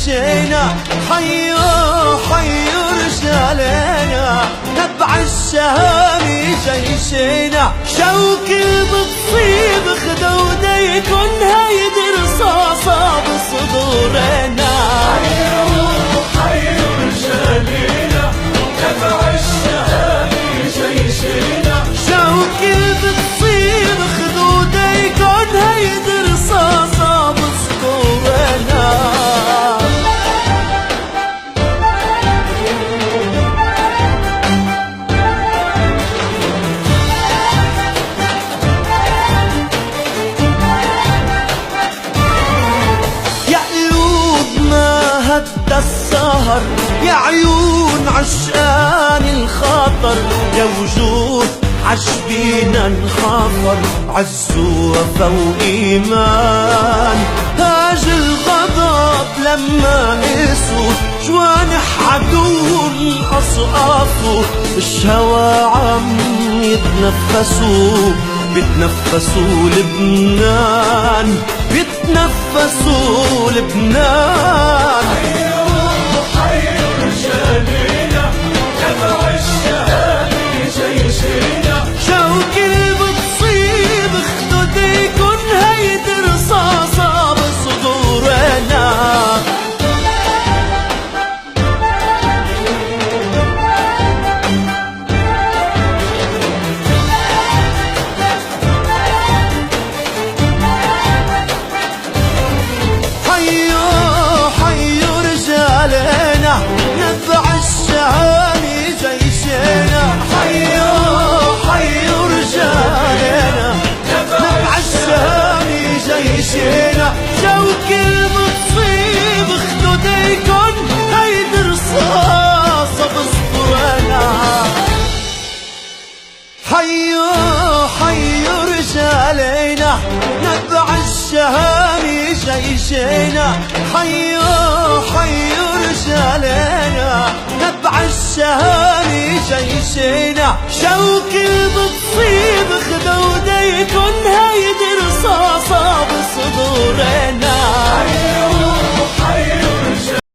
جيشنا. حيوا حيوا رجالنا نبع الشهامي جيشنا. شوك بتصيب خدوديكن هيد رصاصة بصدورنا. حيوا حيوا رجالنا نبع الشهامي جيشنا. شوك بتصيب خدوديكن هيد رصاصة بصدورنا. هدى السهر يا عيون عشقان الخاطر. يا وجوه عجبينا انحفر عز وفا وإيمان. تاج الغضب لما قسوا جوانح عدوهم أصقافوا. الشهوى عم يتنفسوا بتنفسوا لبنان بتنفسوا لبنان. حيوا حيوا رجالنا نبع الشهامي جيشنا. شوك بتصيب خدوديكن هيد رصاصة بصدورنا. نبع الشهامي جيشنا. حيوا حيوا رجالنا نبع الشهامي جيشنا. شوك بتصيب خدوديكن هيد رصاصة بصدورنا. حيوا حيوا رجالنا نبع الشهامي جيشنا. حيوا حيوا رجالنا نبع الشهامي جيشنا. شوك بتصيب خدوديكن هيد رصاصة بصدورنا.